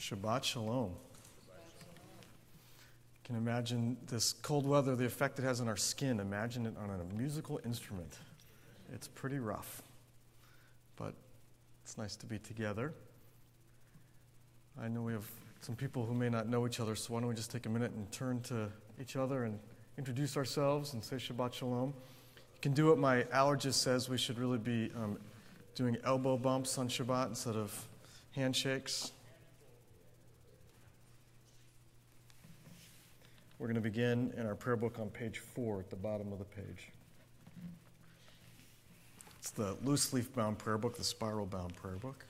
Shabbat Shalom. You can imagine this cold weather, the effect it has on our skin. Imagine it on a musical instrument. It's pretty rough, but it's nice to be together. I know we have some people who may not know each other, so why don't we just take a minute and turn to each other and introduce ourselves and say Shabbat Shalom. You can do what my allergist says. We should really be doing elbow bumps on Shabbat instead of handshakes. We're going to begin in our prayer book on page 4 at the bottom of the page. It's the loose leaf bound prayer book, the spiral bound prayer book.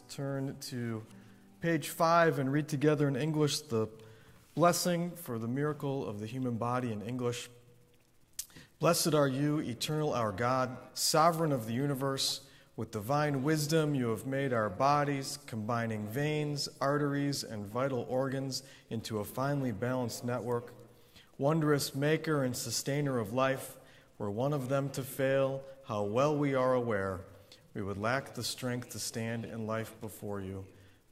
Turn to page 5 and read together in English the blessing for the miracle of the human body in English. Blessed are you, eternal our God, sovereign of the universe. With divine wisdom you have made our bodies, combining veins, arteries, and vital organs into a finely balanced network. Wondrous maker and sustainer of life, were one of them to fail, how well we are aware. We would lack the strength to stand in life before you.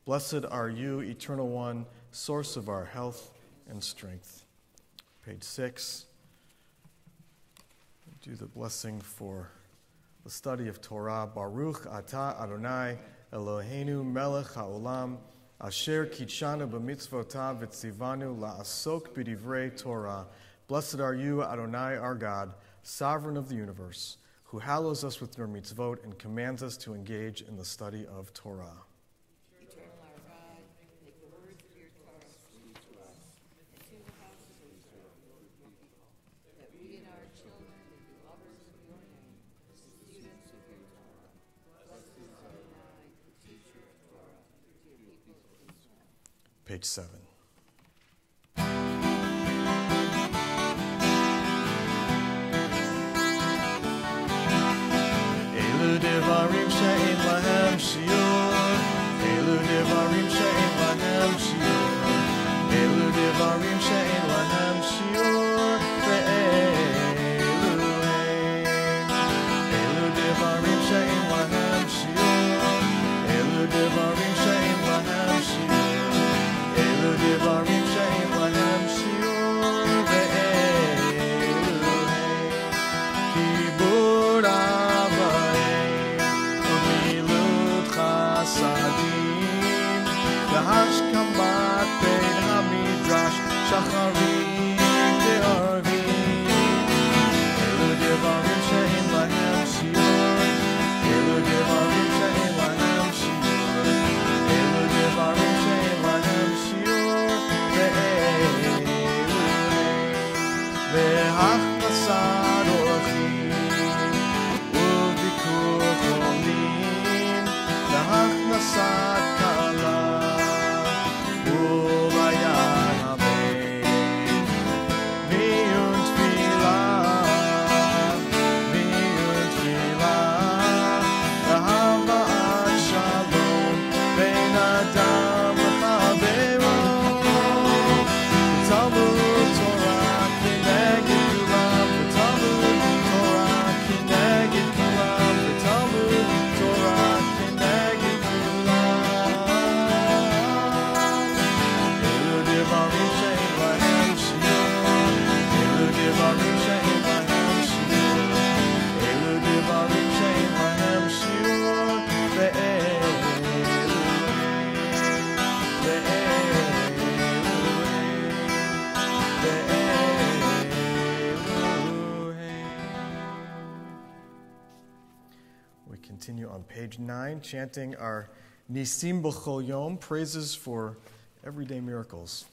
Blessed are you, Eternal One, source of our health and strength. Page 6. Do the blessing for the study of Torah. Baruch atah Adonai Eloheinu melech haolam asher kitshanu b'mitzvotav v'tzivanu la'asok b'divrei Torah. Blessed are you, Adonai our God, sovereign of the universe, who hallows us with your mitzvot and commands us to engage in the study of Torah. Eternal our God, make the words of your Torah sweet to us, and to the houses of Israel, your people, that we and our children may be lovers of your name, students of your Torah. Blessed is Adonai, the teacher of Torah, to your people of Israel. Page 7. Devarim she'en lahem shiur, Elu devarim she'en lahem shiur, Elu devarim she'en lahem shiur, ve'elu ein. Elu devarim she'en lahem shiur, Elu devarim she'en lahem shiur, Elu devarim she'en lahem shiur, ve'elu ein. Kibur Sadim, the Hashkamat Bein Hamidrash, Shacharim, De'arvim, Elu Devarim She'en Lahem Shiur, Elu Devarim She'en Lahem Shiur, Elu Devarim She'en Lahem Shiur, Ve'elu ein, Ve'hachnasat orchim, U'bikur cholim, Hachnasat kala u'vayan hamein v'yun tefila continue on page 9, chanting our Nisim B'chol Yom, praises for everyday miracles.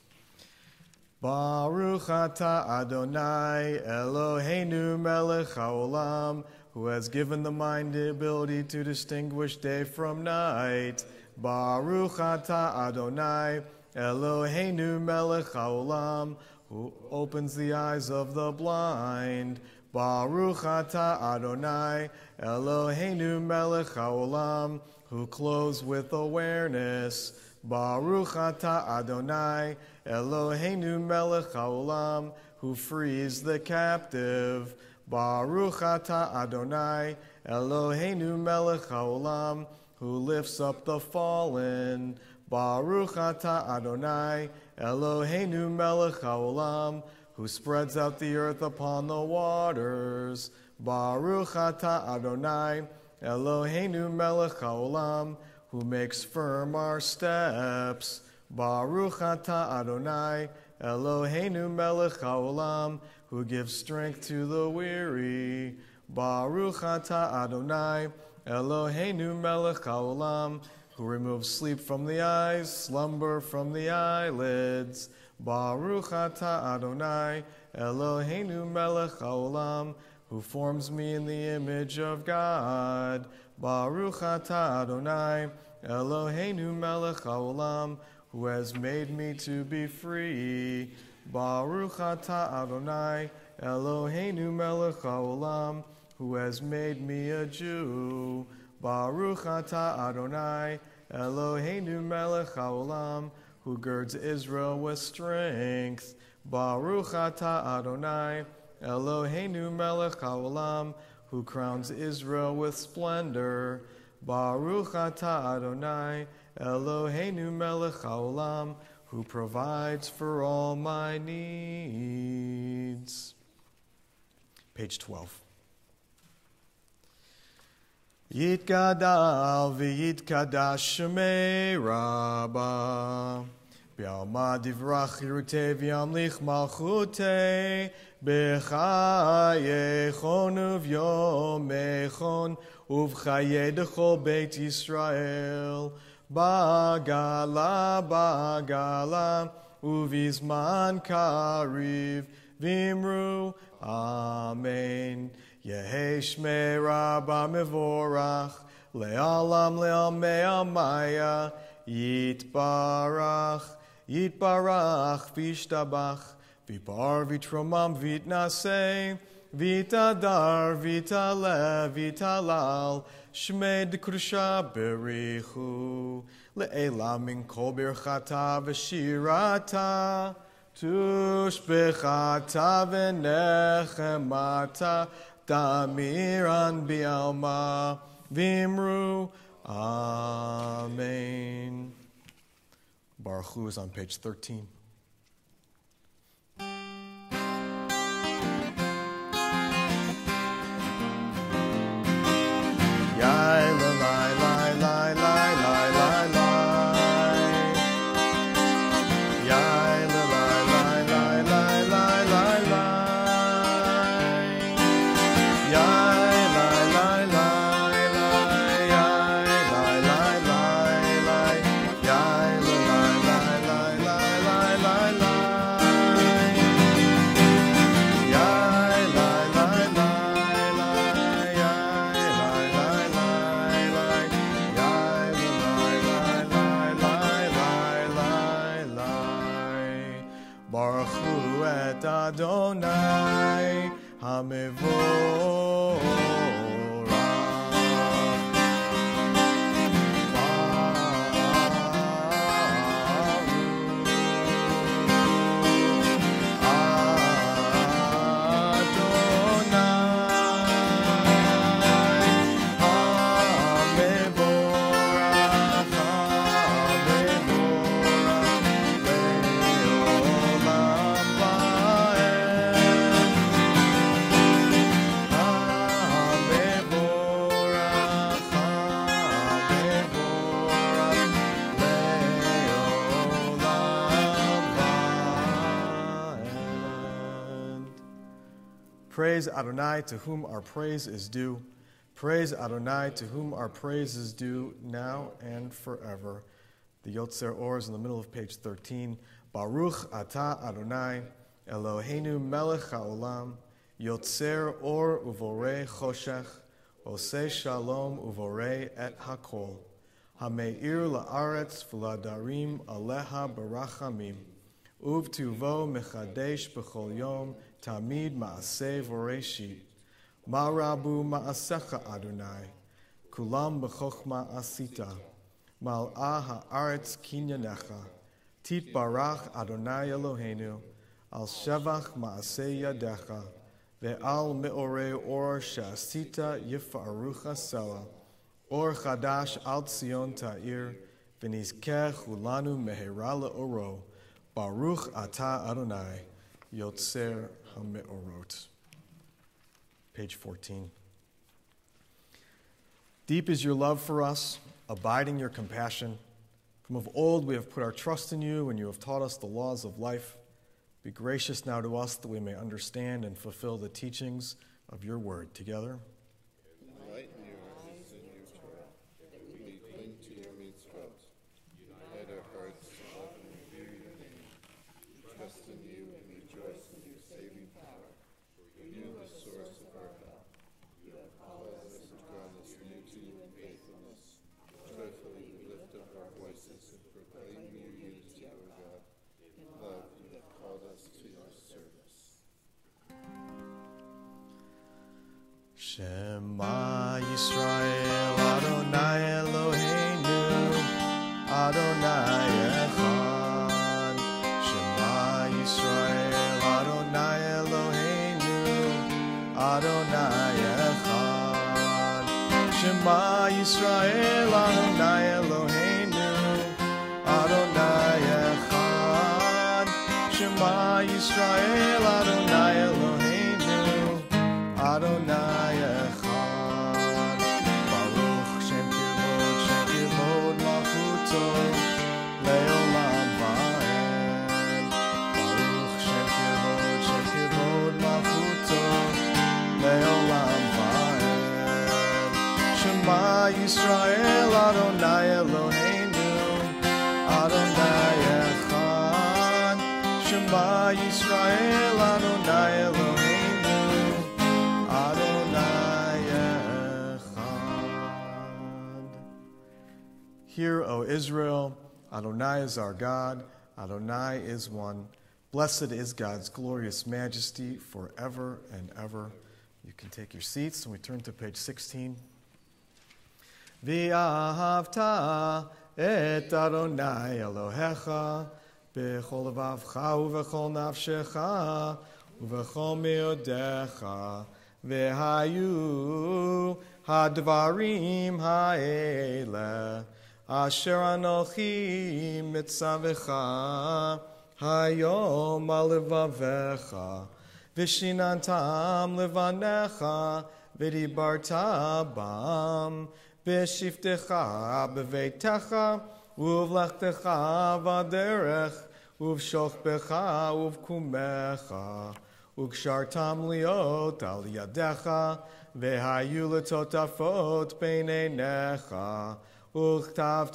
Baruch atah Adonai Eloheinu melech haolam, who has given the mind the ability to distinguish day from night. Baruch atah Adonai Eloheinu melech haolam, who opens the eyes of the blind. Baruch atah Adonai Eloheinu melech haolam, who clothes with awareness. Baruch atah Adonai Eloheinu melech haolam, who frees the captive. Baruch atah Adonai Eloheinu melech haolam, who lifts up the fallen. Baruch atah Adonai Eloheinu melech haolam, who spreads out the earth upon the waters. Baruch atah Adonai Eloheinu melech haolam, who makes firm our steps. Baruch atah Adonai Eloheinu melech haolam, who gives strength to the weary. Baruch atah Adonai Eloheinu melech haolam, who removes sleep from the eyes, slumber from the eyelids. Baruch atah Adonai Eloheinu melech haolam, who forms me in the image of God. Baruch atah Adonai Eloheinu melech haolam, who has made me to be free. Baruch atah Adonai Eloheinu melech haolam, who has made me a Jew. Baruch atah Adonai Eloheinu melech haolam, who girds Israel with strength. Baruch atah Adonai Eloheinu melech haolam, who crowns Israel with splendor. Baruch atah Adonai Eloheinu melech haolam, who provides for all my needs. Page 12. Yitgadal v'yitkadash shemei Rabbah, B'alma divrach chirutei v'yamlich malchutei, B'chayechon uv'yomechon, uv'chaye dechol Beit Yisrael, Bagala, Bagala, uv'izman kariv, v'imru, Amen. Yehei shmei Rabbah mevorach, le'alam le'almei amaya, yitbarach, yitbarach, v'ishtabach, v'ipar v'tromam v'itnaseh, v'itadar, v'itale, v'talal, shmei d'krusha berichu, le'elam min kol birchata v'shirata, tushbechata v'nechemata, Damiran bi'alma v'imru. Amen. Baruch Hu is on page 13. Yai la lai lai lai lai lai lai lai. Yai la lai lai lai lai lai lai lai. Baruch Hu et Adonai HaMevorach. Praise Adonai, to whom our praise is due. Praise Adonai, to whom our praise is due now and forever. The Yotzer Or is in the middle of page 13. Baruch Atah Adonai, Eloheinu melech haolam, Yotzer Or uvorei choshech, Oseh shalom uvorei et hakol. Hameir la'aretz v'ladarim aleha barachamim. Uvtuvo mechadesh b'chol yom, tamid ma'aseh voreshit. Ma'rabu ma'asecha Adonai, kulam b'chochma asita. Mal'ah ha'aretz kinyanecha. Tit barach Adonai Eloheinu, al shevach ma'aseh yadecha, ve'al me'orei or she'asita yifarucha sela, or chadash al Tzion ta'ir, v'nizkeh hulanu mehera le'oro, Baruch Atah Adonai, Yotzer HaMe'orot. Page 14. Deep is your love for us, abiding your compassion. From of old we have put our trust in you, and you have taught us the laws of life. Be gracious now to us that we may understand and fulfill the teachings of your word. Together. Enlighten your eyes in your Torah, that we may cling to your mitzvot. Unite our hearts to love and revere your name. We trust in you and rejoice in your saving power. For you are the source of our help. You have called us and drawn us near to you in faithfulness. Joyfully we lift up our voices and proclaim your unity, O God. In love you have called us to your service. Shema Yisrael Adonai Eloheinu Adonai Echad. Shema Yisrael Adonai Eloheinu Adonai Echad. Shema Yisrael Adonai Eloheinu Adonai Echad. Shema Yisrael Adonai Eloheinu Adonai Echad. Baruch Shem Kivod Malchuto Leolam Va'ed. Baruch Shem Kivod Malchuto Leolam Va'ed. Shema Yisrael Adonai Eloheinu Adonai Echad. Shema Yisrael Adonai Eloheinu Adonai Echad. Hear, O Israel, Adonai is our God, Adonai is one. Blessed is God's glorious majesty forever and ever. You can take your seats, and we turn to page 16. V'ahavta et Adonai Elohecha b'chol levavcha u'v'chol nafshecha u'v'chol me'odecha v'hayu hadvarim ha'ele asher anochi mitzavecha hayom al levavecha v'shinantam levanecha v'dibarta bam v'shiftecha b'veitecha uvlechtecha v'derech uvshochbecha uvkumecha ukshartam liot al yadecha v'hayu letotafot beineinecha uchtavtam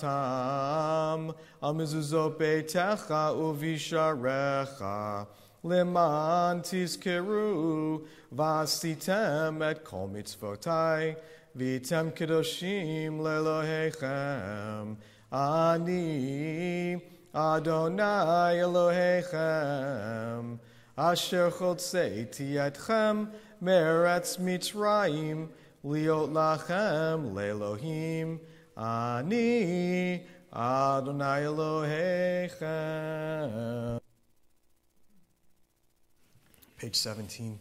al mezuzot beitecha uvisharecha leman tizkeru v'asitem et kol mitzvotai v'tem kedoshim lelohechem ani Adonai Elohechem asher chotzeiti etchem meretz Mitzrayim liot lachem leElohim ani Adonai Elohechem. Page 17.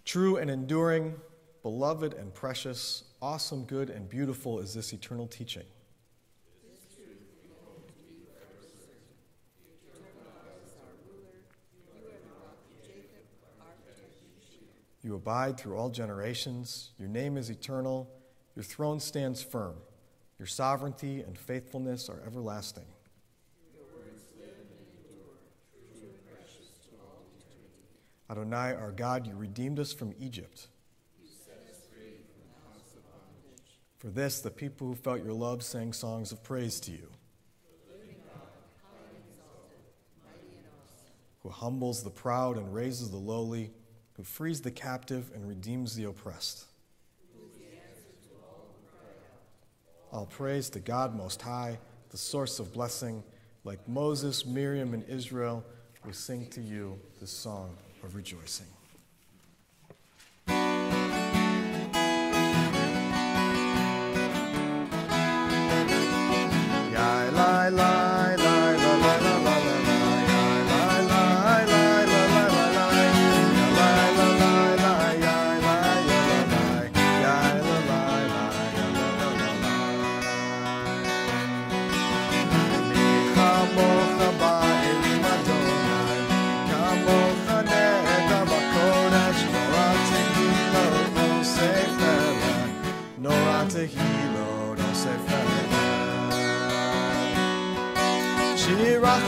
True and enduring, beloved and precious, awesome, good, and beautiful is this eternal teaching. You abide through all generations. Your name is eternal. Your throne stands firm. Your sovereignty and faithfulness are everlasting. Adonai, our God, you redeemed us from Egypt. You set us For this, the people who felt your love sang songs of praise to you. Who humbles the proud and raises the lowly, who frees the captive and redeems the oppressed. All praise to God Most High, the source of blessing. Like Moses, Miriam, and Israel, we sing to you this song of rejoicing.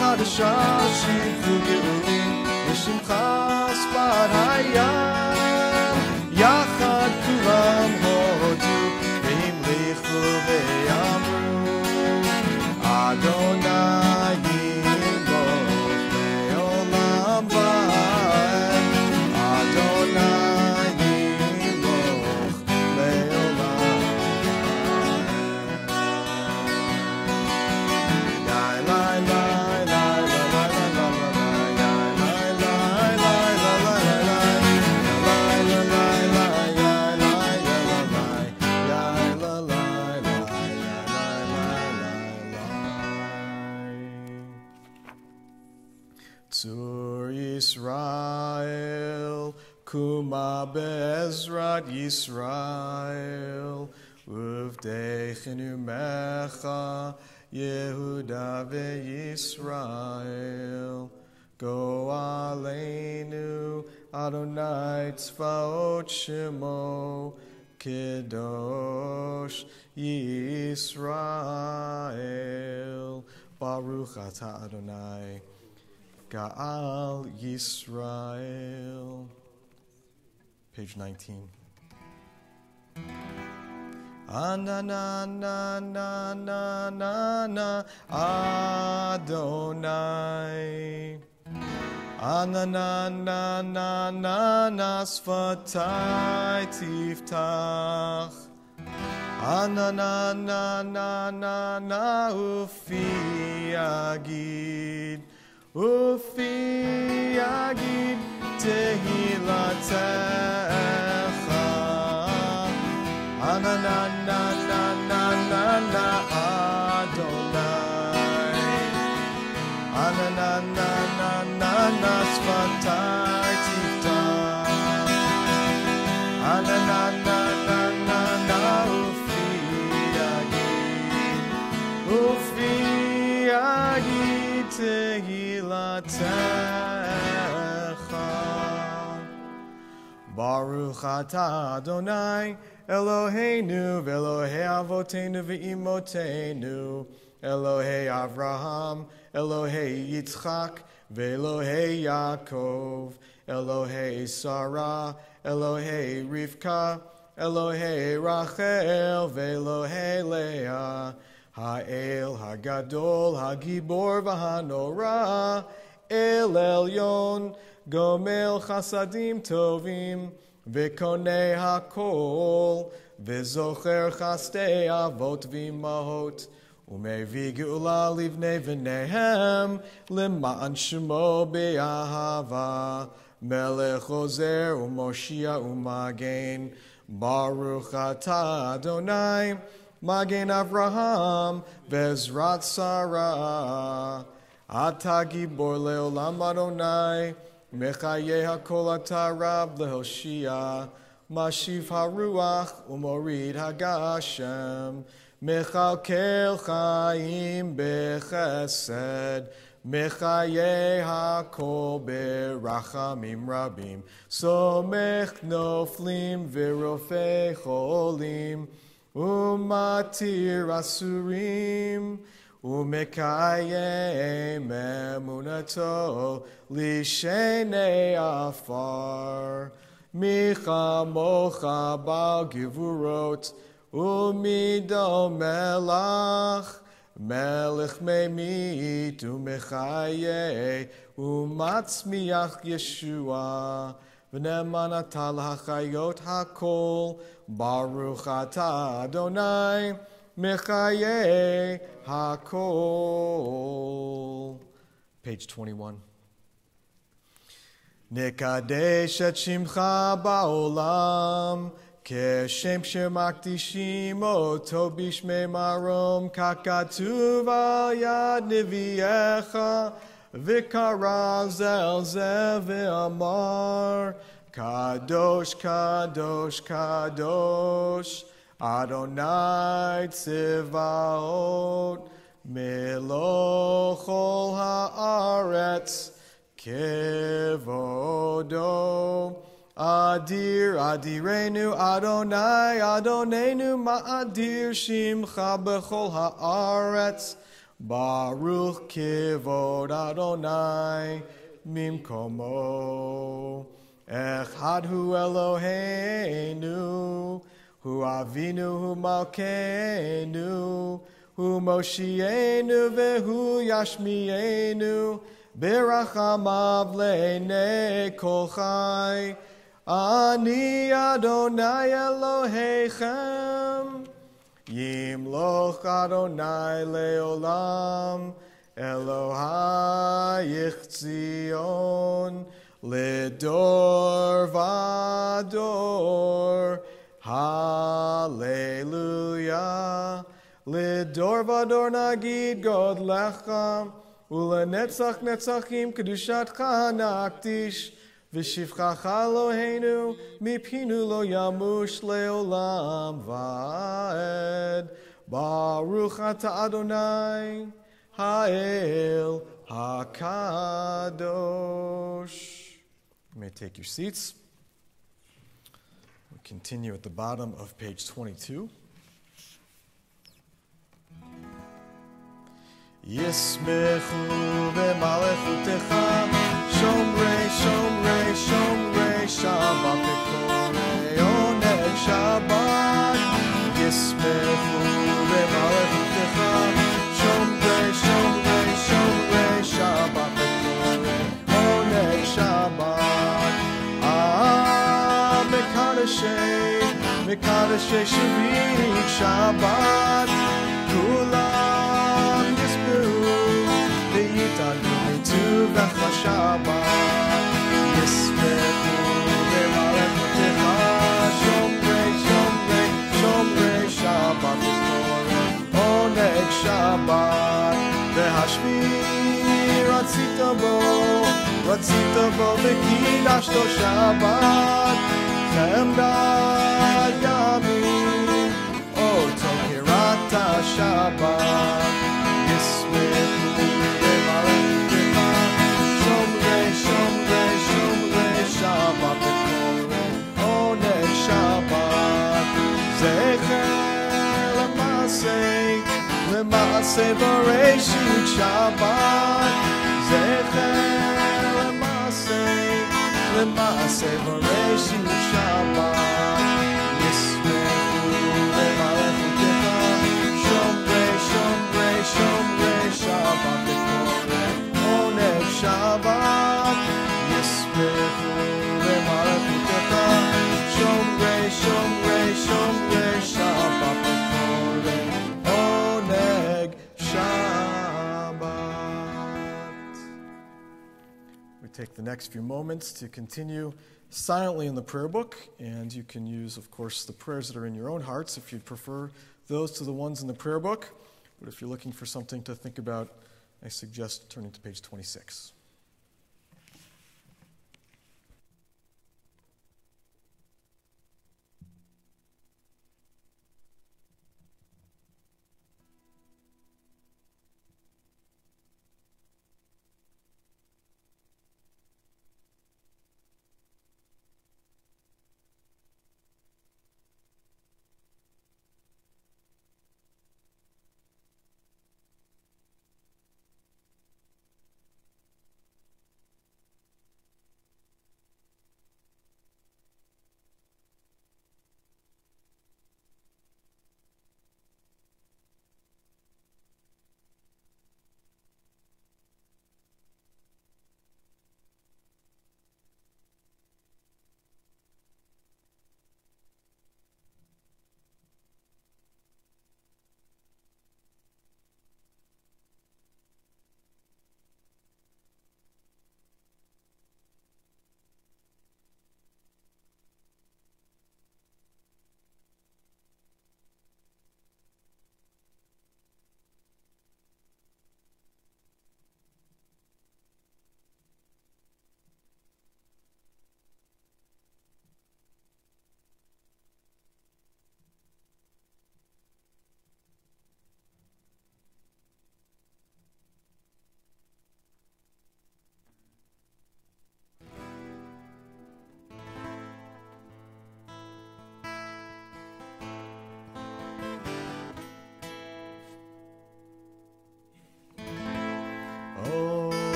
חדשה שיבחו גאולים ושמחה שפת הים יחד כולם הודו והמליכו ויאמרו אדוני ימלוך לעולם ועד אדוני ימלוך לעולם Tzur Yisrael, Kuma Bezrat Yisrael, Uvdeichenu Mecha, Yehuda veYisrael. Go Aleinu, Adonai Tzvaot Shemo, Kedosh Yisrael. Baruch Atah Adonai, Ga'al Yisrael. Page 19. Anananananana Adonai. Ananananana Sfatai Tiftach. Ananananana Ufi Agid. Ufi Agid Tehilatecha. Anananananana Adonai. Ananananana Sfatai Tiftach. Ananananana Ufi Agid. Ufi Agid Tehilatecha. Baruch Atah Adonai Eloheinu v'Elohei Avotenu v'Imotenu, Elohei Avraham, Elohei Yitzchak, v'Elohei Yaakov, Elohei Sarah, Elohei Rivka, Elohei Rachel, v'Elohei Leah, Ha'el Hagadol, Hagibor v'Hanora, El Elyon, Gomel Chasadim Tovim, V'konei hakol, v'zocher chastei avot v'imahot, u'mevi geula livnei v'nehem, l'ma'an shemo be'ahava, melech ozer u'moshia u'magen, Baruch atah Adonai, Magen Avraham, v'ezrat Sarah, atah gibor le'olam Adonai, Mechaye hakol atah Rab lehoshia, Mashiv haruach umorid hagashem, Mechalkel chaim bechesed, Mechaye hakol berachamim rabim, Somech noflim v'rofei cholim, Umatir asurim, Umekayem emunato lishenei afar, Micha mocha bal givurot, umido melach, melech memit umechaye, umatzmiach Yeshua, v'neman ata l'hachayot hakol, baruch ata Adonai, mechaye hakol. Page 21. Nekadesh et shimcha ba'olam, Keshem shemakdishim oto bishmei marom, kakatuv al yad neviecha, v'kara zel ze v'amar, kadosh, kadosh, kadosh, Adonai tziva'ot, melochol haaretz, kevodo. Adir, Adirenu, Adonai, Adonenu, Ma'adir, Shimcha bechol haaretz, Baruch kivod Adonai, Mimkomo. Echad hu Eloheinu, hu Avinu, hu Malkeinu, hu Moshienu, vehu Yashmienu, Berachamav le'nei kol chai, Ani Adonai Elohechem, Yimloch Adonai le'olam, Elohayich Tzion, Lidor vador, Hallelujah. Lidor vador nagid God lecha, Ulenetzach netzachim kedushatcha nakdish, V'shivchacha Eloheinu, mipinu lo yamush leolam va'ed. Baruch ata Adonai, ha'el ha'kadosh. You may take your seats. We'll continue at the bottom of page 22. Yismechu b'malechutecha, Shomrei, Shomrei, Shomrei, Shabbat Bekorei, Oneg Shabbat. Yismechu b'malechutecha, Shomrei, Shomrei, Shomrei, Shabbat Bekorei, Oneg Shabbat. Mekadeshei, Mekadeshei Shavit Shabbat, Kulam Yismechu, V'yitanu Mituv Shabbat. Yismechu b'malechutecha, Shomrei, Shomrei, Shomrei, Shabbat Bekorei, Oneg Shabbat. V'hashmi ratzita bo v'kidashto Shabbat, Chemdad yamim, oto kirata Shabbat. Yismechu b'malechutecha, Shomrei, Shomrei, Shomrei, Shabbat Bekorei, Oneg Shabbat. Zecher l'masei, l'masei b'reishut Shabbat. Zecher l'masei, l'masei b'reishut Shabbat. Yismechu b'malechutecha, Shomrei, Shomrei, Shomrei, Shabbat Bekorei, Oneg Shabbat. Yismechu b'malechutecha, Shomrei, Shomrei, Shomrei, Shabbat Bekorei, Oneg Shabbat. We take the next few moments to continue silently in the prayer book, and you can use, of course, the prayers that are in your own hearts if you'd prefer those to the ones in the prayer book. But if you're looking for something to think about, I suggest turning to page 26.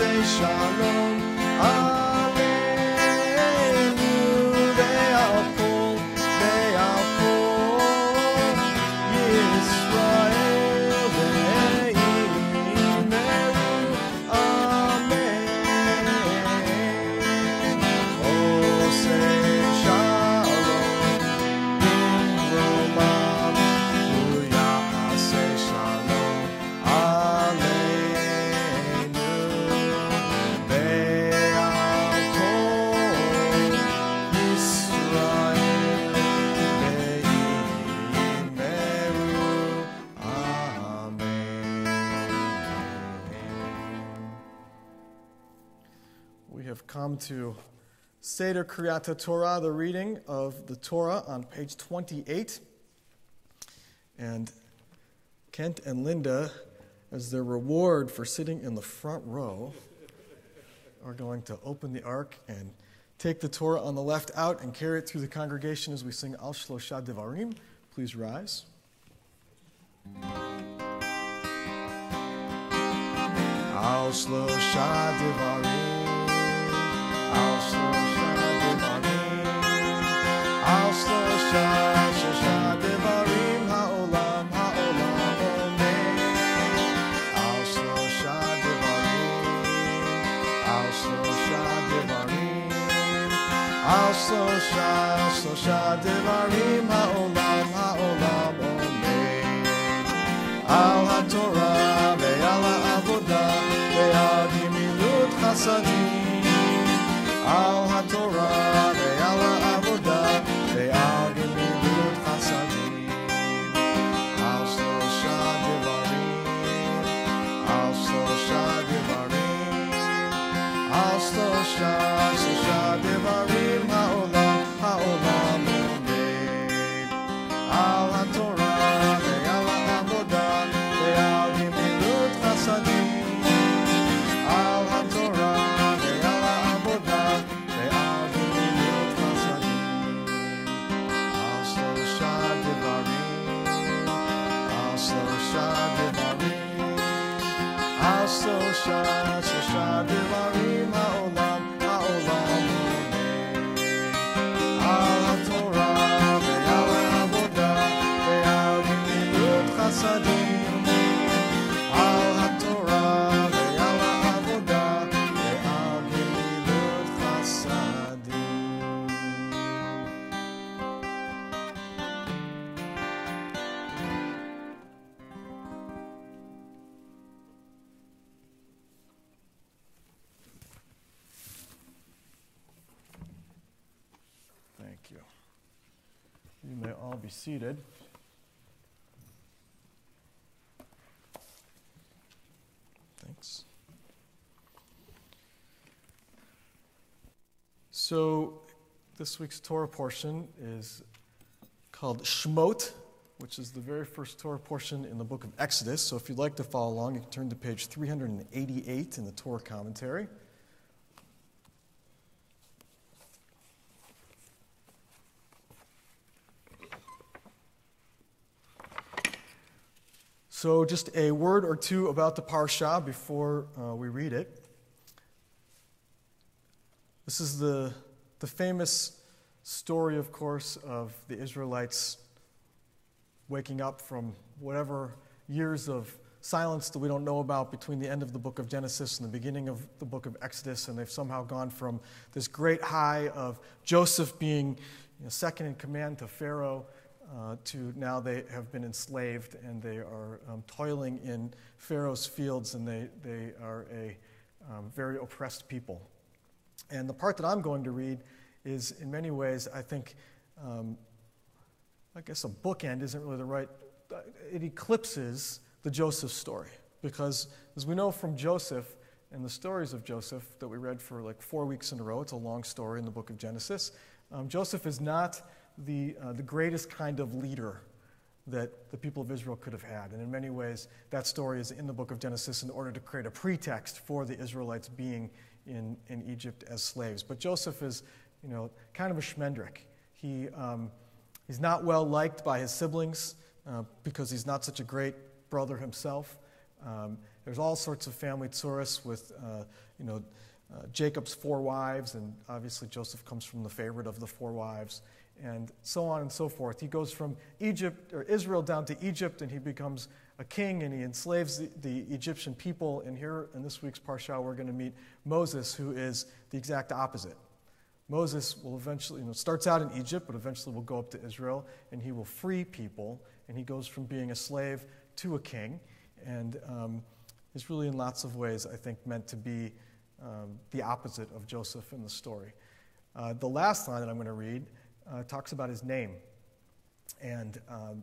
say shalom, aleinu, ve'al kol, Yisrael, ve'imeru, amen. Oh, say shalom, Romam, Uyah, say shalom, aleinu, ve'al kol, Yisrael, ve'imeru, amen. We have come to Seder Kriyat Torah, the reading of the Torah on page 28. And Kent and Linda, as their reward for sitting in the front row, are going to open the ark and take the Torah on the left out and carry it through the congregation as we sing Al Shlosha Devarim. Please rise. Al Shlosha Devarim, Al Shlosha Devarim, Al Shlosha Devarim, Ha'olam, Ha'olam, Omen. Al Shlosha Devarim, Al Shlosha Devarim, Al Shlosha Devarim, Ha'olam, Ha'olam, Omen. Al HaTorah ve'al ha'avodah ve'al gimilut chasadim. Al HaTorah ve'al ha'avodah ve'al gimilut chasadim. Al Shlosha Devarim, Al Shlosha Devarim, Al Shlosha Devarim, Ha'olam, Ha'olam, Omen. Al HaTorah ve'al ha'avodah ve'al gimilut chasadim. Al HaTorah ve'al ha'avodah ve'al gimilut chasadim. Al Shlosha Devarim, Al Shlosha Devarim, Al Shlosha Devarim, Ha'olam, Ha'olam, Omen. Al HaTorah ve'al ha'avodah ve'al gimilut chasadim. Al HaTorah ve'al ha'avodah ve'al gimilut chasadim. Thank you. You may all be seated. Thanks. So, this week's Torah portion is called Shemot, which is the very first Torah portion in the book of Exodus. So, if you'd like to follow along, you can turn to page 388 in the Torah commentary. So just a word or two about the Parsha before we read it. This is the famous story, of course, of the Israelites waking up from whatever years of silence that we don't know about between the end of the book of Genesis and the beginning of the book of Exodus, and they've somehow gone from this great high of Joseph being second in command to Pharaoh to now they have been enslaved and they are toiling in Pharaoh's fields, and they are a very oppressed people. And the part that I'm going to read is, in many ways, I think, I guess a bookend isn't really the right, it eclipses the Joseph story. Because as we know from Joseph and the stories of Joseph that we read for like 4 weeks in a row, it's a long story in the book of Genesis, Joseph is not the greatest kind of leader that the people of Israel could have had. And in many ways, that story is in the book of Genesis in order to create a pretext for the Israelites being in Egypt as slaves. But Joseph is, kind of a shmendrik. He's not well liked by his siblings because he's not such a great brother himself. There's all sorts of family tsuris with, Jacob's 4 wives, and obviously Joseph comes from the favorite of the 4 wives, and so on and so forth. He goes from Egypt or Israel down to Egypt, and he becomes a king, and he enslaves the Egyptian people. And here in this week's Parsha, we're going to meet Moses, who is the exact opposite. Moses will eventually, starts out in Egypt, but eventually will go up to Israel, and he will free people, and he goes from being a slave to a king, and is really in lots of ways, I think, meant to be the opposite of Joseph in the story. The last line that I'm going to read talks about his name. And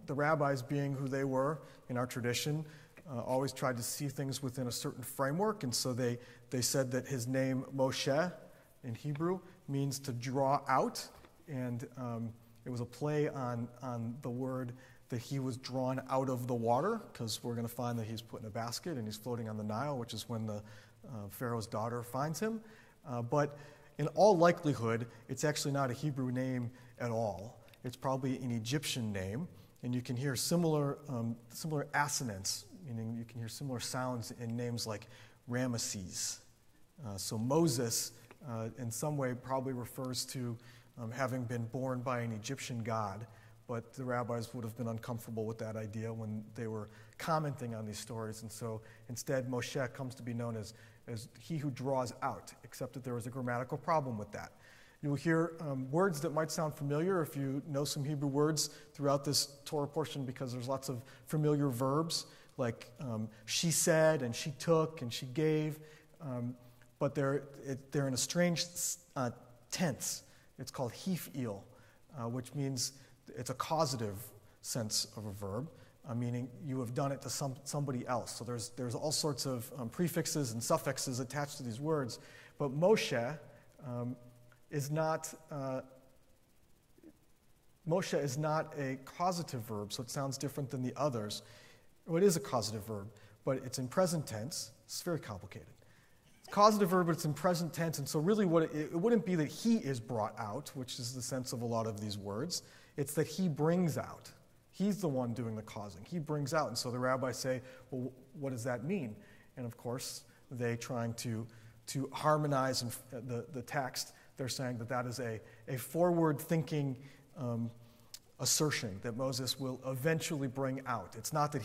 the rabbis, being who they were in our tradition, always tried to see things within a certain framework. And so they said that his name, Moshe, in Hebrew, means to draw out. And it was a play on the word that he was drawn out of the water, because we're going to find that he's put in a basket and he's floating on the Nile, which is when the Pharaoh's daughter finds him. But in all likelihood, it's actually not a Hebrew name at all. It's probably an Egyptian name, and you can hear similar assonance, meaning you can hear similar sounds in names like Ramesses. So Moses, in some way, probably refers to having been born by an Egyptian god, but the rabbis would have been uncomfortable with that idea when they were commenting on these stories, and so instead Moshe comes to be known as he who draws out, except that there was a grammatical problem with that. You'll hear words that might sound familiar if you know some Hebrew words throughout this Torah portion, because there's lots of familiar verbs like she said and she took and she gave, but they're in a strange tense. It's called hif'il, which means it's a causative sense of a verb, meaning you have done it to somebody else. So there's all sorts of prefixes and suffixes attached to these words, but Moshe is not a causative verb, so it sounds different than the others. Well, it is a causative verb, but it's in present tense. It's very complicated. It's a causative verb, but it's in present tense, and so really it wouldn't be that he is brought out, which is the sense of a lot of these words. It's that he brings out. He's the one doing the causing. He brings out, and so the rabbis say, well, what does that mean? And of course, they trying to harmonize the text. They're saying that is a forward-thinking assertion that Moses will eventually bring out. It's not that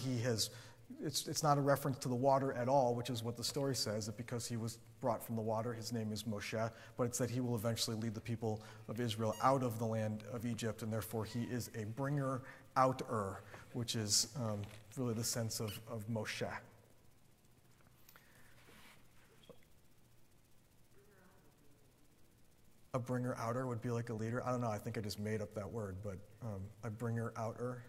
it's not a reference to the water at all, which is what the story says, that because he was brought from the water, his name is Moshe, but it's that he will eventually lead the people of Israel out of the land of Egypt, and therefore he is a bringer-outer, which is really the sense of Moshe. A bringer-outer would be like a leader. I don't know, I think I just made up that word, but a bringer-outer.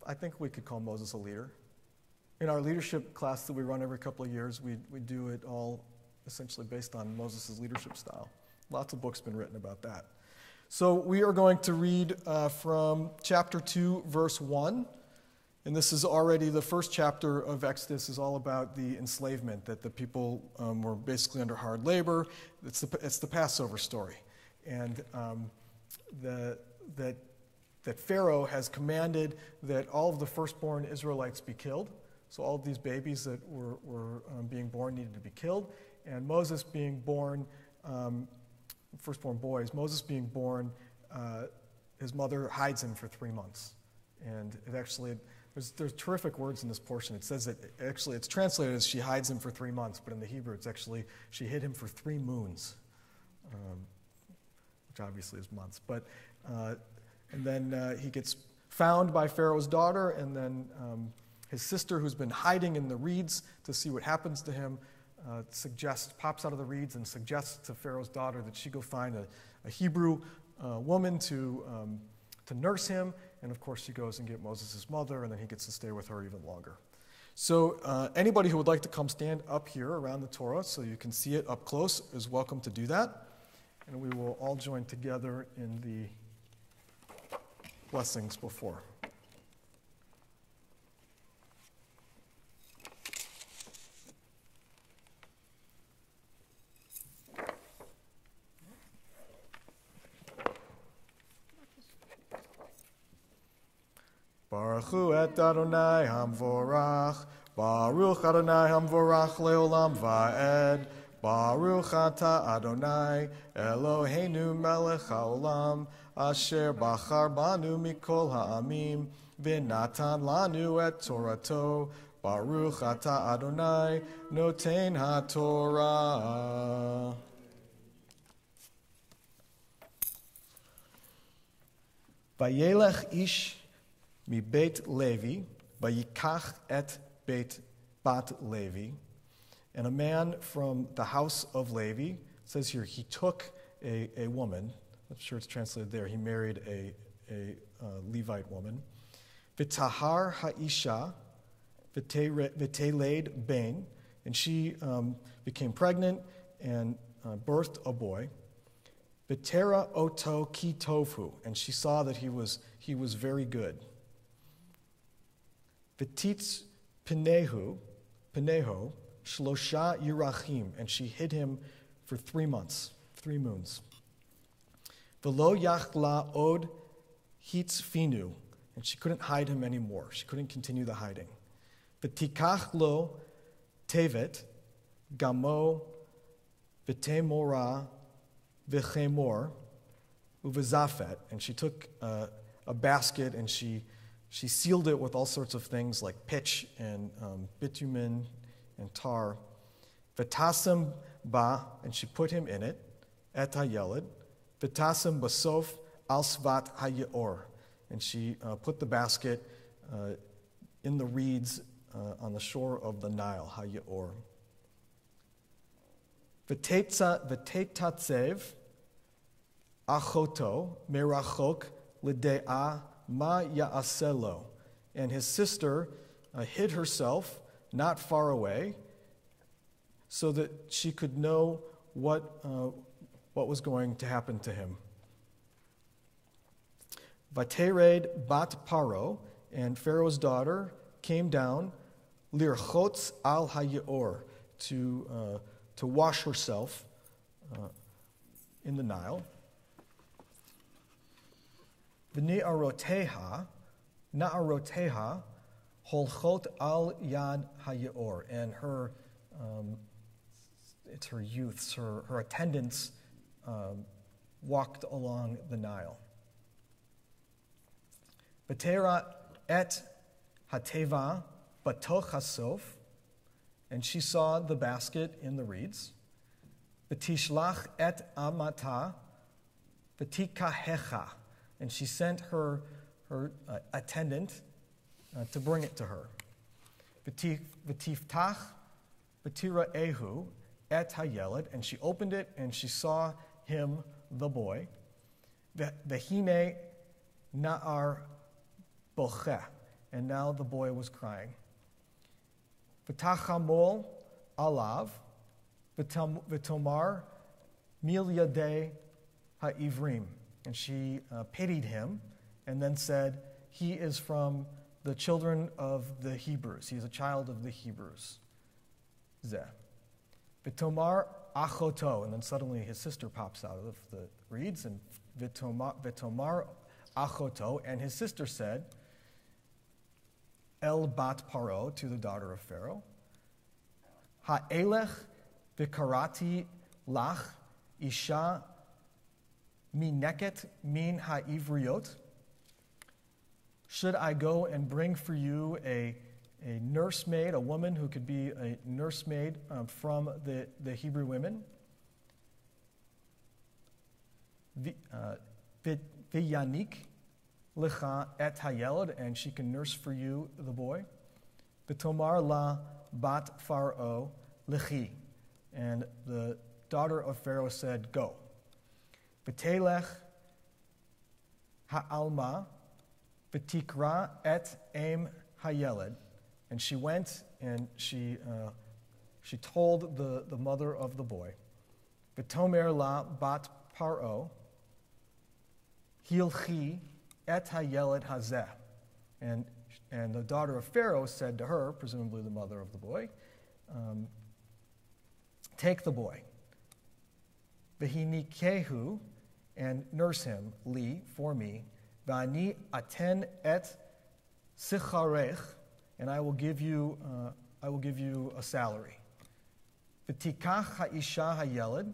I think we could call Moses a leader. In our leadership class that we run every couple of years, we do it all essentially based on Moses' leadership style. Lots of books have been written about that. So we are going to read from chapter 2, verse 1. And this is already the first chapter of Exodus is all about the enslavement, that the people were basically under hard labor. It's the Passover story. And that Pharaoh has commanded that all of the firstborn Israelites be killed. So all of these babies that were being born needed to be killed. And Moses being born, firstborn boys, Moses being born, his mother hides him for 3 months. And it actually, there's terrific words in this portion. It says that actually it's translated as she hides him for 3 months, but in the Hebrew it's actually she hid him for 3 moons, which obviously is months. But and then he gets found by Pharaoh's daughter, and then his sister, who's been hiding in the reeds to see what happens to him, pops out of the reeds and suggests to Pharaoh's daughter that she go find a Hebrew woman to nurse him. And of course, she goes and get Moses' mother, and then he gets to stay with her even longer. So anybody who would like to come stand up here around the Torah so you can see it up close is welcome to do that. And we will all join together in the blessings before. Baruch Baruchu et Adonai Hamvorach. Baruch Adonai Hamvorach leolam va'ed. Baruch ata Adonai Eloheinu melech haolam asher bachar banu mikol ha'amim v'natan lanu et Torato. Baruch ata Adonai noten haTorah. Vayelech ish mi Beit Levi, vayikach et Beit Bat Levi. And a man from the house of Levi, it says here, he took a woman. I'm sure it's translated there. He married a Levite woman. V'tahar ha'isha v'teleid bain. And she became pregnant and birthed a boy. V'tera oto ki tofu. And she saw that he was very good. V'titz Peneho, Shlosha Yirachim, and she hid him for 3 months, 3 moons. V'lo yachla od hitzfinu, and she couldn't hide him anymore. She couldn't continue the hiding. V'tikach lo tevet, gamo, v'temora, v'chemor, uv'zafet, and she took a basket and she sealed it with all sorts of things like pitch and bitumen and tar. V'tasem ba, and she put him in it, et hayeled. V'tasem basof al svat hayeor, and she put the basket in the reeds on the shore of the Nile, hayeor. V'tetatzev achoto merachok l'de'ah ma ya'aselo, and his sister hid herself not far away so that she could know what was going to happen to him. Vatered bat paro, and Pharaoh's daughter came down lirchotz al hayeor, to wash herself in the Nile. Na'aroteha holchot al yad hayeor, and her it's her youths, her attendants walked along the Nile. Vatera et hateva batoch hasof, and she saw the basket in the reeds. Vatishlach et amata vatikahecha, and she sent her attendant to bring it to her. V'tiftach v'tira ehu et hayeled, and she opened it and she saw him, the boy. V'hine na'ar bocheh, and now the boy was crying. V'tachamol alav v'tomar mil yadei ha'ivrim, and she pitied him and then said, he is from the children of the Hebrews. He is a child of the Hebrews. Zeh. V'tomar achoto, and then suddenly his sister pops out of the reeds, and v'tomar achoto, and his sister said, El bat paro, to the daughter of Pharaoh, ha'elech v'karati lach isha mineket min ha'ivriot. Should I go and bring for you a nursemaid, a woman who could be a nursemaid from the Hebrew women? V'yanik lecha et hayeled, and she can nurse for you the boy. V'tomar la bat Pharaoh lechi, and the daughter of Pharaoh said, go. V'telech ha'alma v'tikra et em hayeled, and she went and she told the mother of the boy. V'tomer la bat Paro hilchi et hayeled hazeh, and the daughter of Pharaoh said to her, presumably the mother of the boy, take the boy. V'hinikehu, and nurse him, li, for me, v'ani aten et sicharech, and I will give you a salary. V'tikach ha'isha ha'yeled,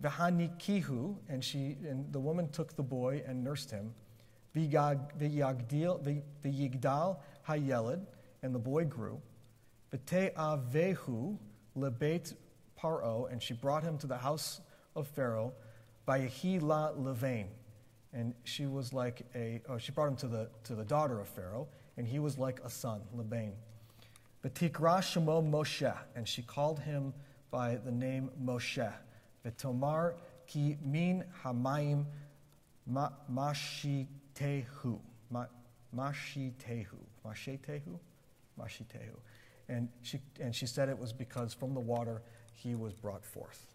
v'hanikihu, and the woman took the boy and nursed him. V'yigdal ha'yeled, and the boy grew. V'te'avehu lebeit paro, and she brought him to the house of Pharaoh. Vayehi la levain, and she was like she brought him to the daughter of Pharaoh, and he was like a son, Lebain. V'tikra shemo Moshe, and she called him by the name Moshe. V'tomar ki min hamayim mashitehu. And she said it was because from the water he was brought forth.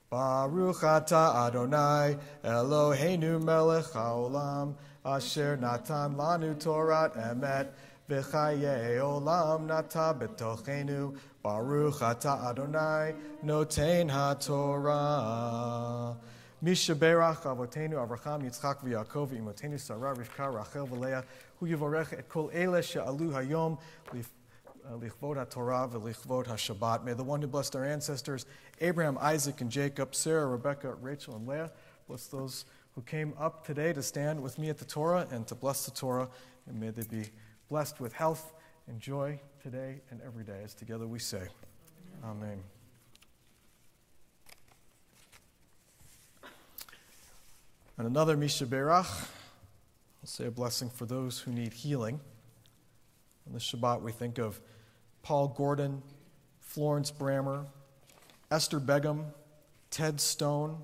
Baruch atah Adonai Eloheinu melech haolam asher natan lanu Torat emet v'chayei olam nata betochenu. Baruch atah Adonai noten haTorah. Misha berach avotenu Avraham Yitzchak v'Yaakov v'imotenu Sarah Rivka Rachel v'Leah hu yivorech et kol ele she'alu hayom lichvod haTorah v'lichvod haShabbat. May the one who blessed our ancestors, Abraham, Isaac, and Jacob, Sarah, Rebekah, Rachel, and Leah, bless those who came up today to stand with me at the Torah and to bless the Torah, and may they be blessed with health and joy today and every day, as together we say, Amen. And another Misha Berach, I'll say a blessing for those who need healing. On the Shabbat, we think of Paul Gordon, Florence Brammer, Esther Begum, Ted Stone,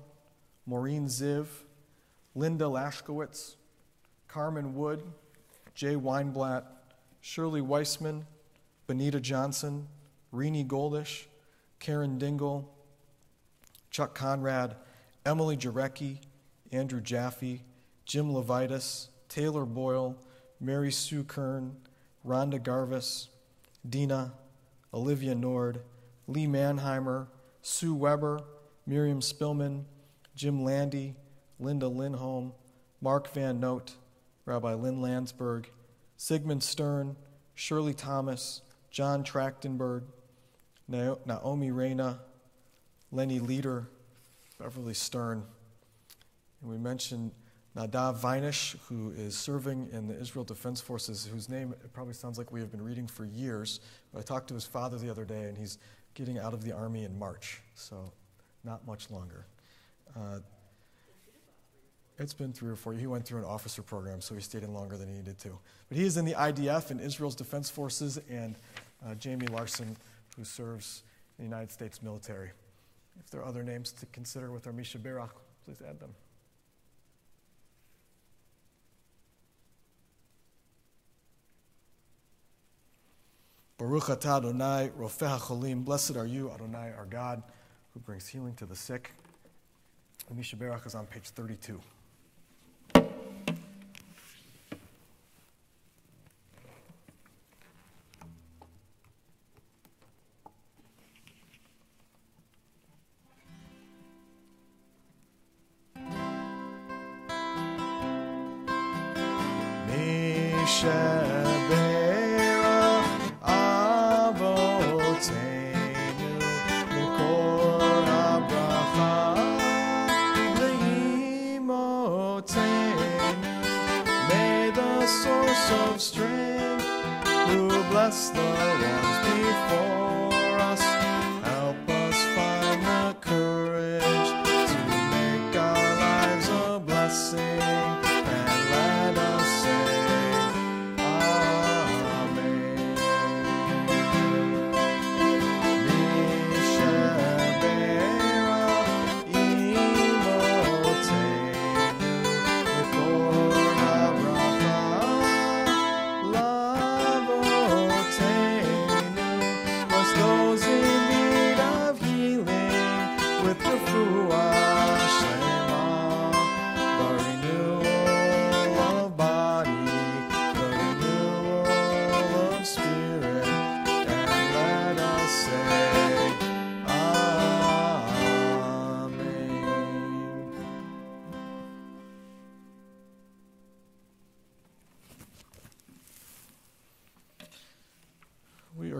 Maureen Ziv, Linda Lashkowitz, Carmen Wood, Jay Weinblatt, Shirley Weissman, Benita Johnson, Renee Goldish, Karen Dingle, Chuck Conrad, Emily Jarecki, Andrew Jaffe, Jim Levitas, Taylor Boyle, Mary Sue Kern, Rhonda Garvis, Dina, Olivia Nord, Lee Mannheimer, Sue Weber, Miriam Spillman, Jim Landy, Linda Lindholm, Mark Van Noot, Rabbi Lynn Landsberg, Sigmund Stern, Shirley Thomas, John Trachtenberg, Naomi Reyna, Lenny Leader, Beverly Stern. And we mentioned Nadav Vinesh, who is serving in the Israel Defense Forces, whose name it probably sounds like we have been reading for years. But I talked to his father the other day, and he's getting out of the Army in March, so not much longer. It's been 3 or 4 years. He went through an officer program, so he stayed in longer than he needed to. But he is in the IDF, in Israel's Defense Forces, and Jamie Larson, who serves in the United States military. If there are other names to consider with our Misha Berach, please add them. Baruch atah Adonai, Rofeh HaCholim. Blessed are you, Adonai, our God, who brings healing to the sick. The Misha Berach is on page 32.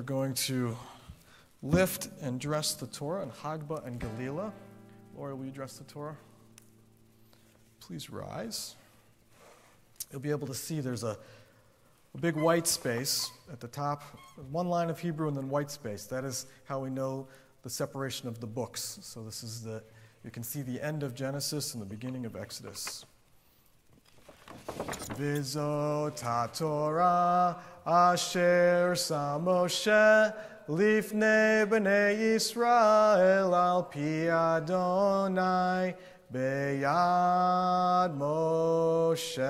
we're going to lift and dress the Torah in Hagba and Galila. Laura, will you dress the Torah? Please rise. You'll be able to see there's a big white space at the top, one line of Hebrew and then white space. That is how we know the separation of the books. So this is you can see the end of Genesis and the beginning of Exodus. V'zot haTorah asher sam Moshe lifnei b'nei Yisrael al pi Adonai beyad Moshe.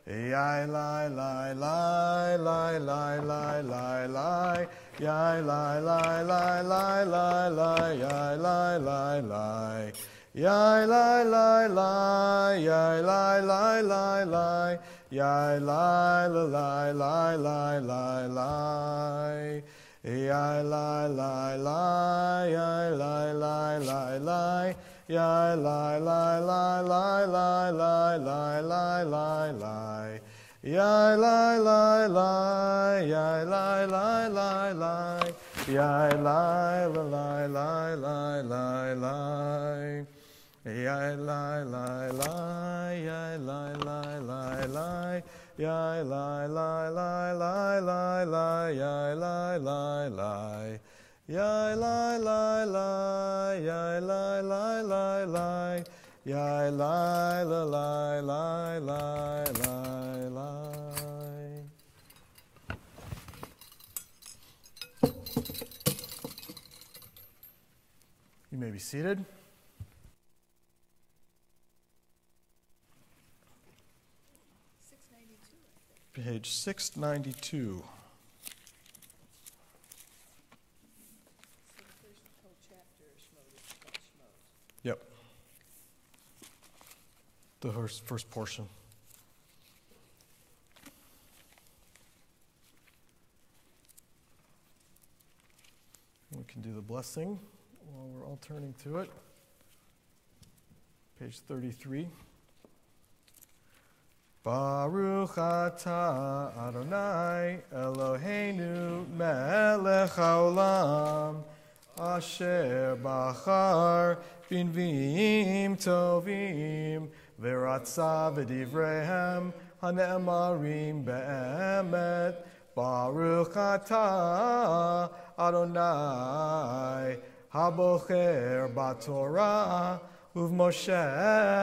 Yai lai lai lai lai lai lai lai lai. Yai lai lai lai lai lai lai. Yai lai lai lai. Yai lai lai lai. Yai lai lai lai lai. Yai lai lai lai lai lai lai. Yai lai lai lai. Yai lai lai lai lai. Yai lai lai lai lai lai lai lai lai lai lai. Yai lai lai lai. Yai lai lai lai lai. Yai lai lai lai lai lai lai. Yai lai lai lai. Yai lai lai lai lai. Yai lai lai lai lai lai lai. Yai lai lai lai. Yai lai lai lai. Yai lai lai lai lai. Yai lai lai lai lai lai lai. You may be seated. Page 692. Yep. The first portion. We can do the blessing while we're all turning to it. Page 33. Baruch atah Adonai Eloheinu melech haolam asher bachar b'nviim tovim v'ratza v'divrehem hane'emarim be'emet. Baruch atah Adonai habocher b'Torah uv'Moshe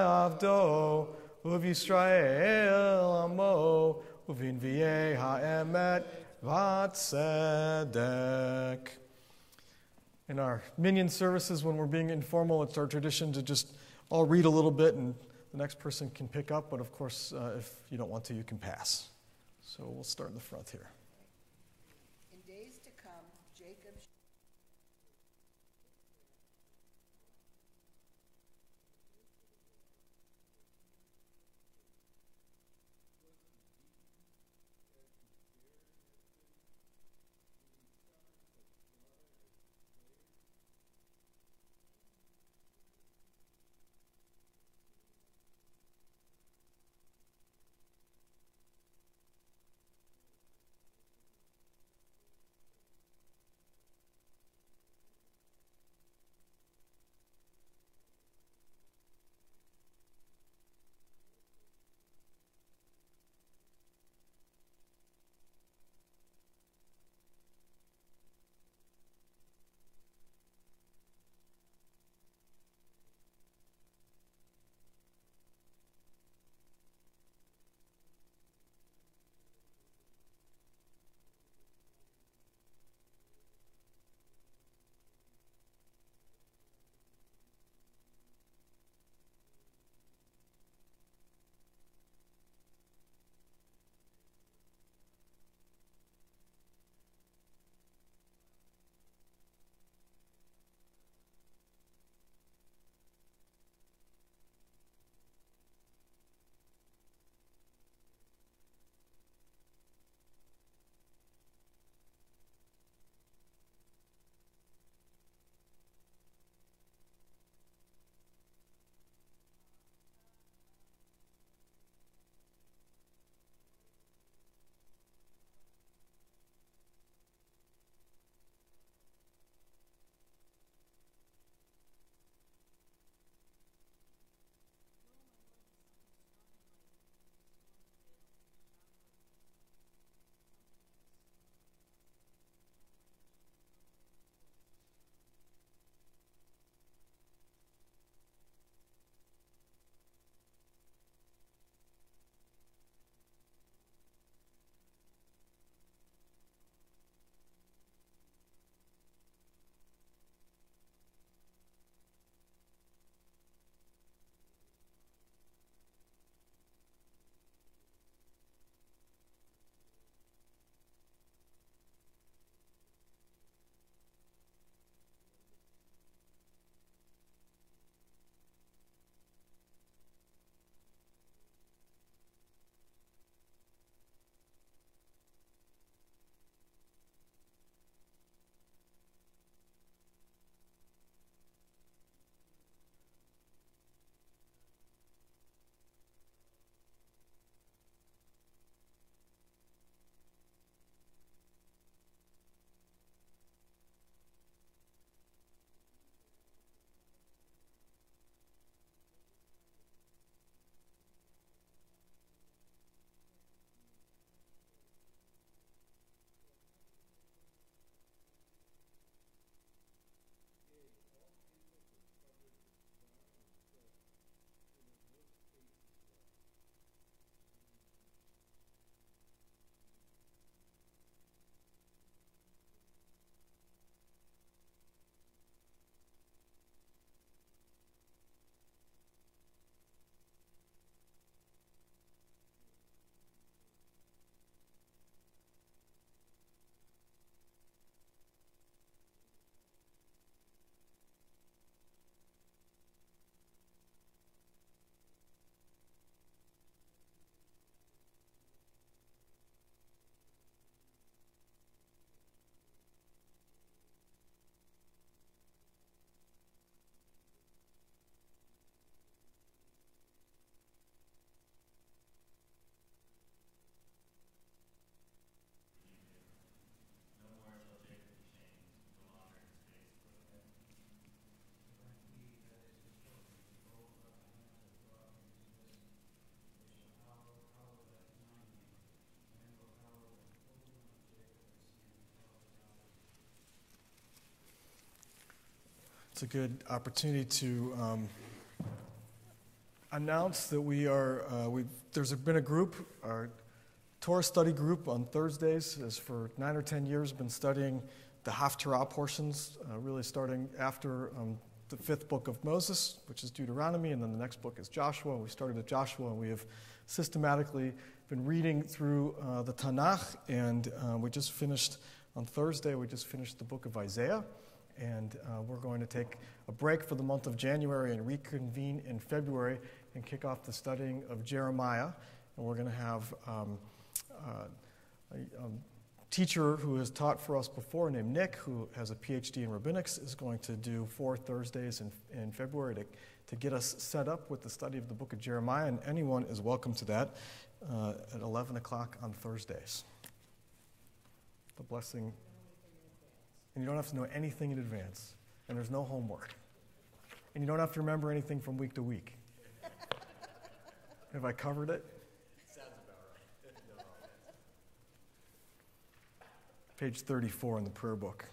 avdo Yisrael amo uvinviei ha'emet v'tzedek. In our minion services, when we're being informal, it's our tradition to just all read a little bit and the next person can pick up, but of course, if you don't want to, you can pass. So we'll start in the front here. In days to come, Jacob It's a good opportunity to announce that there's been a group, our Torah study group on Thursdays has for 9 or 10 years been studying the Haftarah portions, really starting after the 5th book of Moses, which is Deuteronomy, and then the next book is Joshua. We started at Joshua, and we have systematically been reading through the Tanakh, and we just finished on Thursday, we just finished the book of Isaiah, and we're going to take a break for the month of January and reconvene in February and kick off the studying of Jeremiah, and we're going to have a teacher who has taught for us before named Nick, who has a PhD in rabbinics, is going to do 4 Thursdays in February to get us set up with the study of the book of Jeremiah, and anyone is welcome to that at 11 o'clock on Thursdays. The blessing, and you don't have to know anything in advance, and there's no homework, and you don't have to remember anything from week to week. Have I covered it? Sounds about right. Page 34 in the prayer book.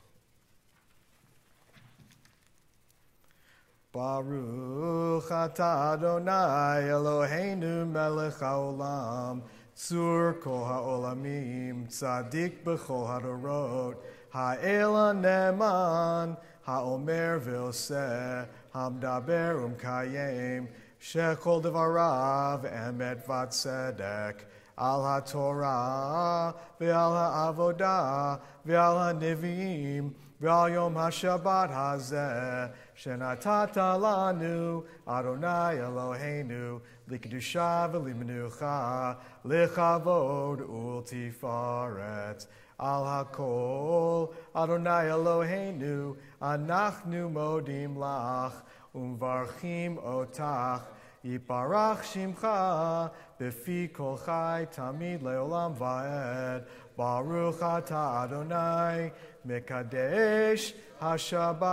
Baruch atah Adonai Eloheinu melech haolam tzur kol haolamim tzadik b'chol hadorot ha'el ne'eman ha'omer v'oseh hamdaber umkayem shechol devarav emet v'tzedek al haTorah ve'al ha'avodah ve'al ha'neviim ve'al yom ha'shabbat hazeh shenatata lanu Adonai Eloheinu likdusha v'limenucha lichavod ultifaret al hakol Adonai Eloheinu anachnu modim lach umvarchim otach yiparach shimcha befi kol chai tamid leolam va'ed baruch atah Adonai mekadesh haShabbat.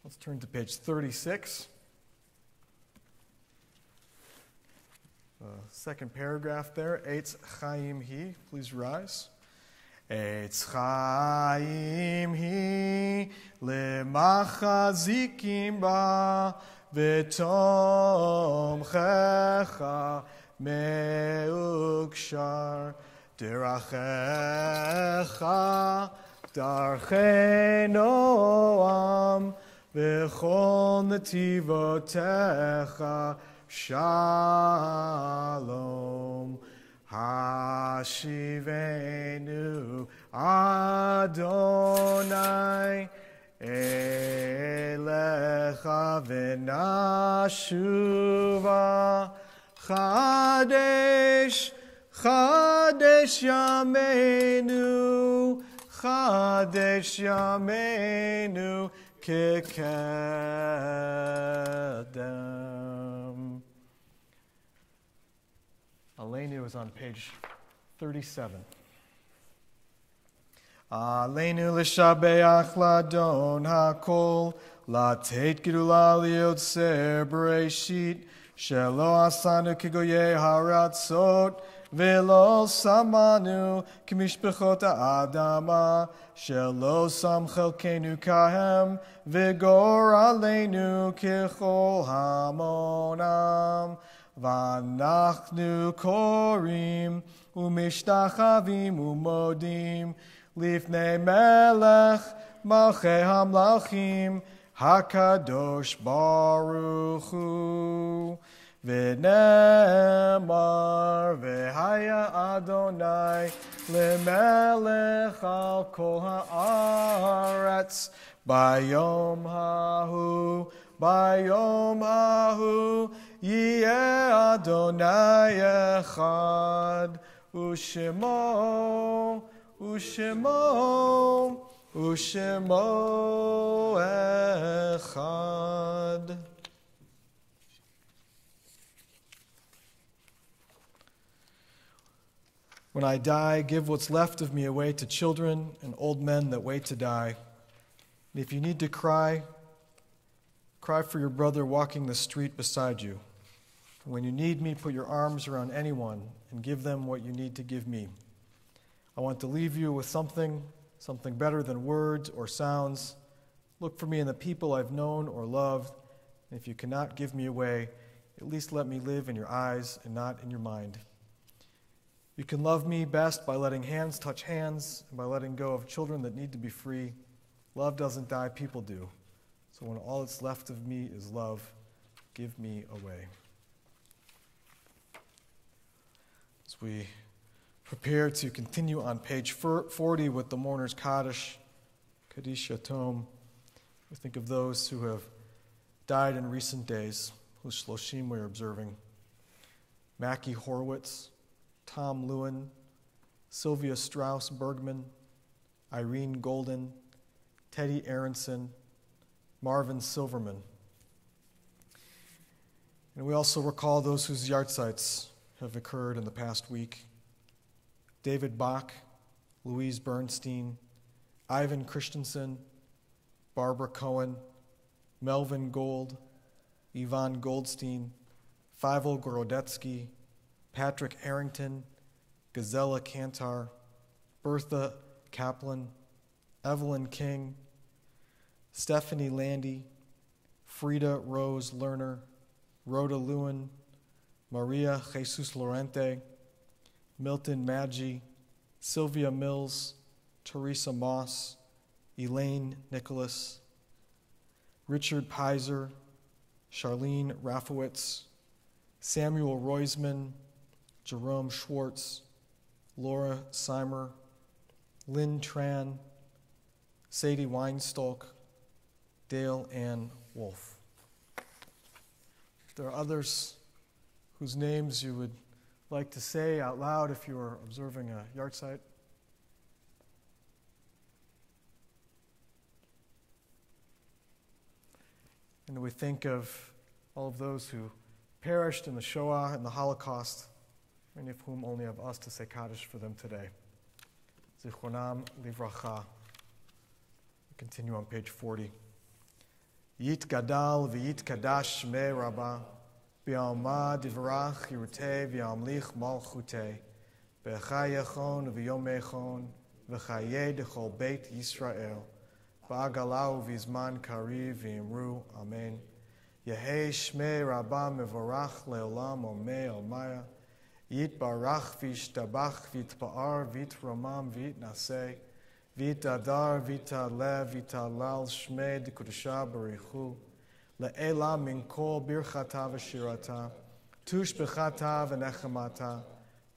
Let's turn to page 36. Second paragraph there. Eitz Chaim Hi. Please rise. Eitz Chaim Hi lemachazikim ba v'tomchecha meukshar derachecha darchei noam v'chol netivotecha shalom hashivenu Adonai elecha v'nashuva chadesh chadesh yameinu chadesh yameinu kekedem. Aleinu is on page 37. Aleinu l'shabeach ladon hakol latet gedula liotzer bereshit shelo asanu kigoye haratzot velo samanu kimishpechot ha'adama shelo sam chelkenu kahem vigor aleinu kechol hamonam Vanachnu korim umishtachavim umodim lifnei melech malchei hamlachim hakadosh baruch hu v'nemar v'haya Adonai lemelech al kol haaretz bayom hahu Yeh Adonai echad, u'shemo echad. When I die, give what's left of me away to children and old men that wait to die. And if you need to cry, cry for your brother walking the street beside you. When you need me, put your arms around anyone and give them what you need to give me. I want to leave you with something something better than words or sounds. Look for me in the people I've known or loved. And if you cannot give me away, at least let me live in your eyes and not in your mind. You can love me best by letting hands touch hands and by letting go of children that need to be free. Love doesn't die, people do. So when all that's left of me is love, give me away. As we prepare to continue on page 40 with the mourner's Kaddish, Kaddish Yatom, we think of those who have died in recent days, whose Shloshim we're observing. Mackie Horowitz, Tom Lewin, Sylvia Strauss Bergman, Irene Golden, Teddy Aronson, Marvin Silverman. And we also recall those whose yahrzeits have occurred in the past week. David Bach, Louise Bernstein, Ivan Christensen, Barbara Cohen, Melvin Gold, Yvonne Goldstein, Fievel Gorodetsky, Patrick Harrington, Gazella Cantar, Bertha Kaplan, Evelyn King, Stephanie Landy, Frida Rose Lerner, Rhoda Lewin, Maria Jesus Lorente, Milton Maggi, Sylvia Mills, Teresa Moss, Elaine Nicholas, Richard Pizer, Charlene Rafowitz, Samuel Roisman, Jerome Schwartz, Laura Seimer, Lynn Tran, Sadie Weinstolk, Dale Ann Wolf. If there are others whose names you would like to say out loud if you are observing a yahrzeit. And we think of all of those who perished in the Shoah and the Holocaust, many of whom only have us to say Kaddish for them today. Zichronam livracha. We continue on page 40. Yit gadal v'yit kadash shmei rabbah, b'alma divrach yirutei v'yamlich malchutei, b'echai yechon v'yom echon, v'chayei dechol beit Yisrael, ba'agalau v'izman kariv v'imru, amen. Yehei shmei rabbah mevorach leolam omei omaya, yit barach v'ishtabach v'itpa'ar v'itramam v'itnasei, Vitadar, Vitale, Vitalal, Shmei, Dikudasha, Barichu, Le'ela min kol birchata v'shirata, Tush bechata v'nechemata,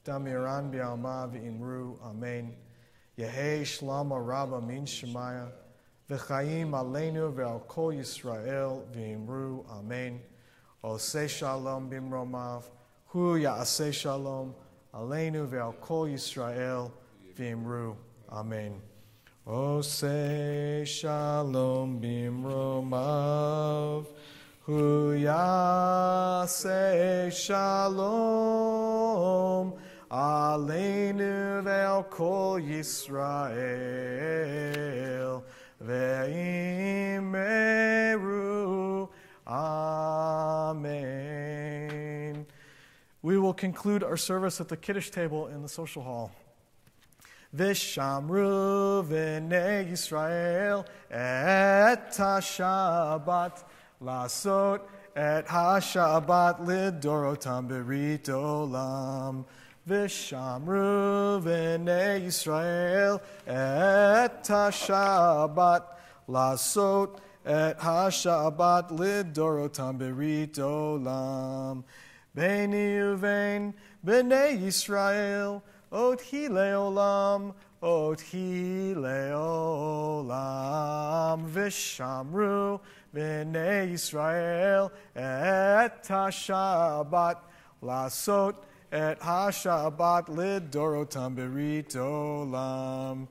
Damiran bi'alma v'imru, Amen. Yehei shlama rabba min shemaya, V'chaim aleinu ve'al kol Yisrael v'imru, Amen. Osei shalom bimromav, Hu ya'asei shalom, aleinu ve'al kol Yisrael v'imru, Amen. Osei shalom bimromav, hu yasei shalom, aleinu ve'al kol Yisrael, ve'imeru, amen. We will conclude our service at the Kiddush table in the social hall. V'shamru v'nei Yisrael et ha-Shabbat lasot et ha-Shabbat lidorotam berit olam. V'shamru v'nei Yisrael et ha-Shabbat lasot et ha-Shabbat lidorotam berit olam. Beini uvein b'nei Yisrael Ot hi leolam, v'shamru v'nei Yisrael et ha-Shabbat lasot et ha-Shabbat lidorotam berit olam.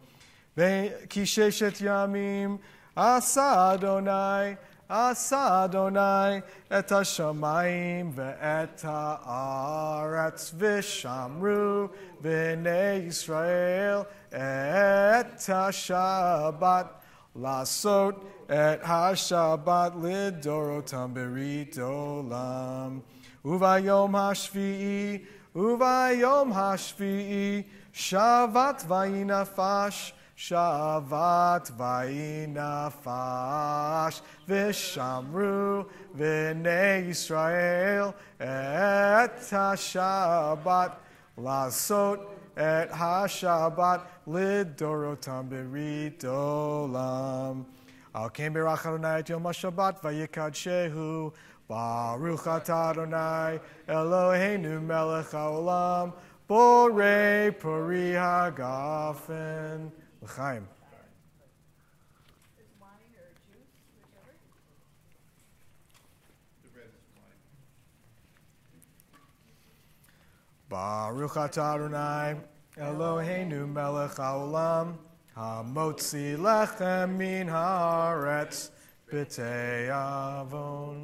Ki sheshet yamim asa Adonai et ha-shamayim ve'et ha'aretz v'shamru v'nei Yisrael et ha-Shabbat lasot et ha-Shabbat lidorotam berit olam. Uvayom hashvi'i shavat vayinafash Shavat vayinafash v'shamru v'nei Yisrael et ha-Shabbat lasot et ha-Shabbat lidorotam berit olam. Al ken berach Adonai et yom ha-Shabbat vayikadshehu Baruch atah Adonai Eloheinu melech haolam borei pori hagafen. L'chaim. Baruch atah Adonai Eloheinu melech haolam hamotzi lechem min haaretz b'tei avon.